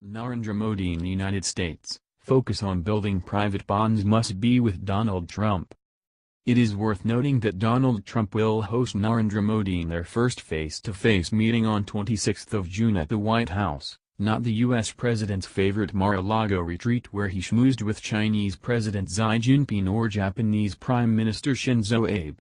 Narendra Modi in the United States, focus on building private bonds must be with Donald Trump. It is worth noting that Donald Trump will host Narendra Modi in their first face-to-face meeting on 26 June at the White House, not the U.S. president's favorite Mar-a-Lago retreat where he schmoozed with Chinese President Xi Jinping or Japanese Prime Minister Shinzo Abe.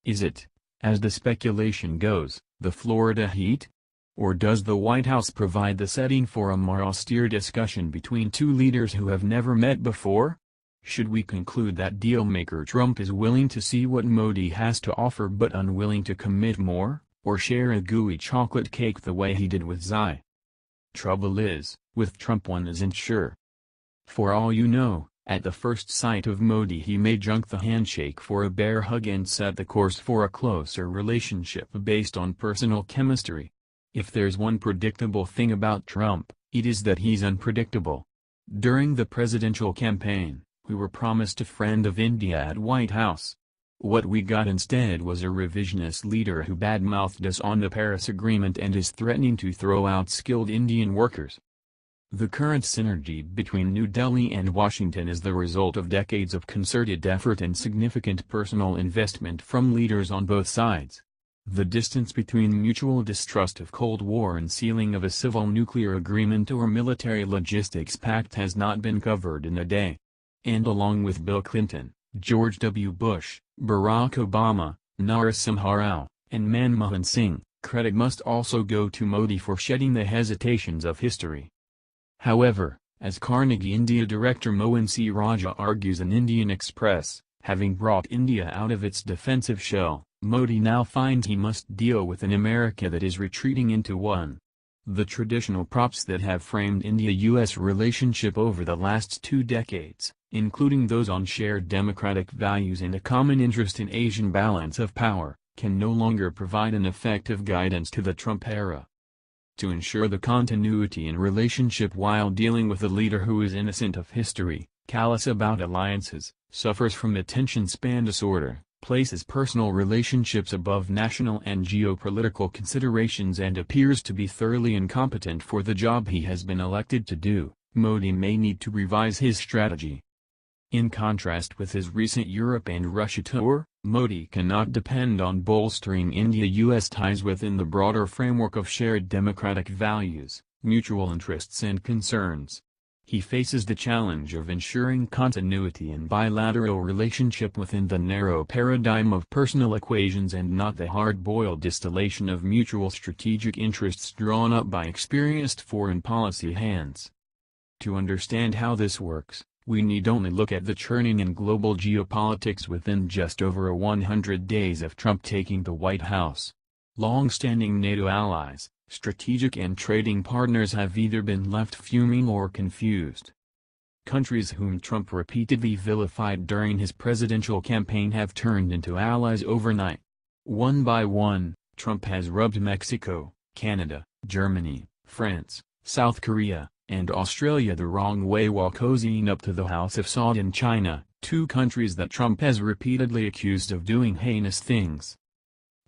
Is it, as the speculation goes, the Florida heat? Or does the White House provide the setting for a more austere discussion between two leaders who have never met before? Should we conclude that dealmaker Trump is willing to see what Modi has to offer but unwilling to commit more, or share a gooey chocolate cake the way he did with Xi? Trouble is, with Trump one isn't sure. For all you know, at the first sight of Modi he may junk the handshake for a bear hug and set the course for a closer relationship based on personal chemistry. If there's one predictable thing about Trump, it is that he's unpredictable. During the presidential campaign, we were promised a friend of India at White House. What we got instead was a revisionist leader who badmouthed us on the Paris Agreement and is threatening to throw out skilled Indian workers. The current synergy between New Delhi and Washington is the result of decades of concerted effort and significant personal investment from leaders on both sides. The distance between mutual distrust of Cold War and sealing of a civil nuclear agreement or military logistics pact has not been covered in a day. And along with Bill Clinton, George W. Bush, Barack Obama, Narasimha Rao, and Manmohan Singh, credit must also go to Modi for shedding the hesitations of history. However, as Carnegie India director Mohan C. Raja argues in Indian Express, having brought India out of its defensive shell, Modi now finds he must deal with an America that is retreating into one. The traditional props that have framed India-US relationship over the last 2 decades, including those on shared democratic values and a common interest in Asian balance of power, can no longer provide an effective guidance to the Trump era. To ensure the continuity in relationship while dealing with a leader who is innocent of history, callous about alliances, suffers from attention span disorder, places personal relationships above national and geopolitical considerations and appears to be thoroughly incompetent for the job he has been elected to do, Modi may need to revise his strategy. In contrast with his recent Europe and Russia tour, Modi cannot depend on bolstering India-US ties within the broader framework of shared democratic values, mutual interests and concerns. He faces the challenge of ensuring continuity in bilateral relationship within the narrow paradigm of personal equations and not the hard-boiled distillation of mutual strategic interests drawn up by experienced foreign policy hands. To understand how this works, we need only look at the churning in global geopolitics within just over 100 days of Trump taking the White House. Long-standing NATO allies, strategic and trading partners have either been left fuming or confused. Countries whom Trump repeatedly vilified during his presidential campaign have turned into allies overnight. One by one, Trump has rubbed Mexico, Canada, Germany, France, South Korea, and Australia the wrong way while cozying up to the House of Saud and China, 2 countries that Trump has repeatedly accused of doing heinous things.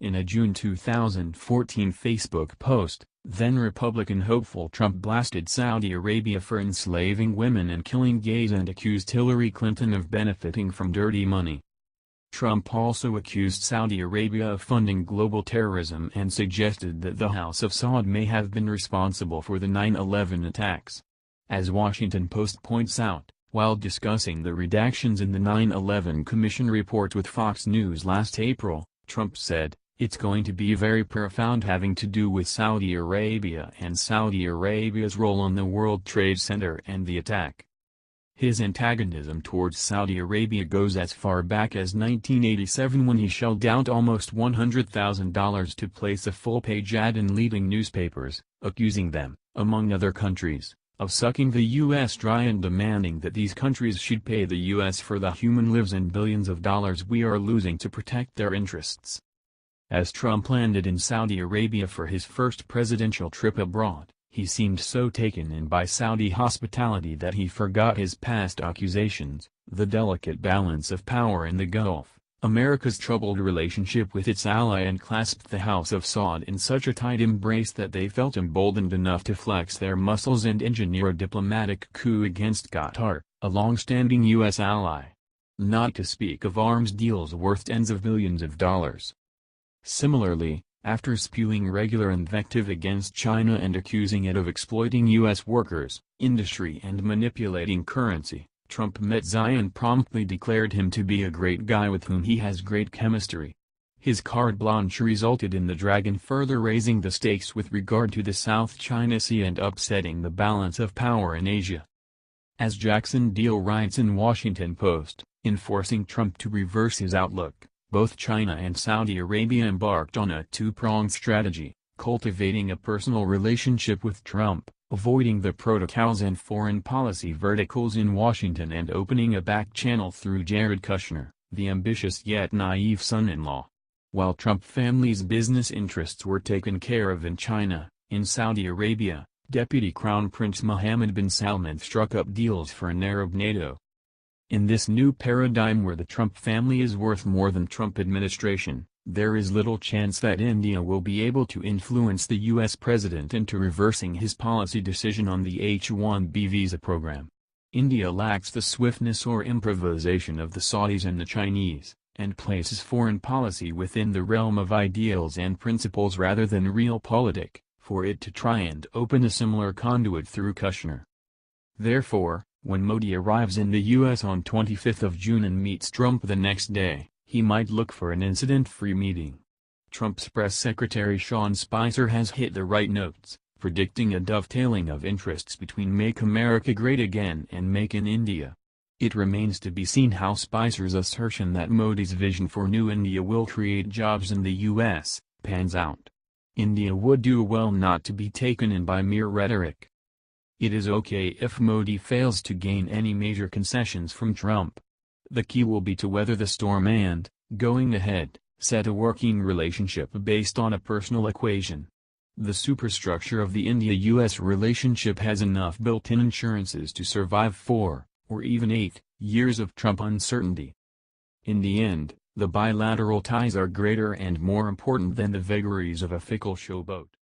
In a June 2014 Facebook post, then-Republican hopeful Trump blasted Saudi Arabia for enslaving women and killing gays and accused Hillary Clinton of benefiting from dirty money. Trump also accused Saudi Arabia of funding global terrorism and suggested that the House of Saud may have been responsible for the 9/11 attacks. As Washington Post points out, while discussing the redactions in the 9/11 Commission report with Fox News last April, Trump said, "It's going to be very profound having to do with Saudi Arabia and Saudi Arabia's role on the World Trade Center and the attack." His antagonism towards Saudi Arabia goes as far back as 1987 when he shelled out almost $100,000 to place a full-page ad in leading newspapers, accusing them, among other countries, of sucking the U.S. dry and demanding that these countries should pay the U.S. for the human lives and billions of dollars we are losing to protect their interests. As Trump landed in Saudi Arabia for his first presidential trip abroad, he seemed so taken in by Saudi hospitality that he forgot his past accusations, the delicate balance of power in the Gulf, America's troubled relationship with its ally and clasped the House of Saud in such a tight embrace that they felt emboldened enough to flex their muscles and engineer a diplomatic coup against Qatar, a long-standing U.S. ally. Not to speak of arms deals worth tens of millions of dollars. Similarly, after spewing regular invective against China and accusing it of exploiting U.S. workers, industry and manipulating currency, Trump met Xi and promptly declared him to be a great guy with whom he has great chemistry. His carte blanche resulted in the dragon further raising the stakes with regard to the South China Sea and upsetting the balance of power in Asia. As Jackson Deal writes in Washington Post, in forcing Trump to reverse his outlook, both China and Saudi Arabia embarked on a two-pronged strategy, cultivating a personal relationship with Trump, avoiding the protocols and foreign policy verticals in Washington and opening a back channel through Jared Kushner, the ambitious yet naive son-in-law. While Trump family's business interests were taken care of in China, in Saudi Arabia, Deputy Crown Prince Mohammed bin Salman struck up deals for an Arab NATO. In this new paradigm where the Trump family is worth more than Trump administration, there is little chance that India will be able to influence the U.S. president into reversing his policy decision on the H-1B visa program. India lacks the swiftness or improvisation of the Saudis and the Chinese, and places foreign policy within the realm of ideals and principles rather than realpolitik, for it to try and open a similar conduit through Kushner. Therefore, when Modi arrives in the U.S. on 25th of June and meets Trump the next day, he might look for an incident-free meeting. Trump's press secretary Sean Spicer has hit the right notes, predicting a dovetailing of interests between Make America Great Again and Make in India. It remains to be seen how Spicer's assertion that Modi's vision for New India will create jobs in the U.S. pans out. India would do well not to be taken in by mere rhetoric. It is okay if Modi fails to gain any major concessions from Trump. The key will be to weather the storm and, going ahead, set a working relationship based on a personal equation. The superstructure of the India-US relationship has enough built-in insurances to survive 4, or even 8, years of Trump uncertainty. In the end, the bilateral ties are greater and more important than the vagaries of a fickle showboat.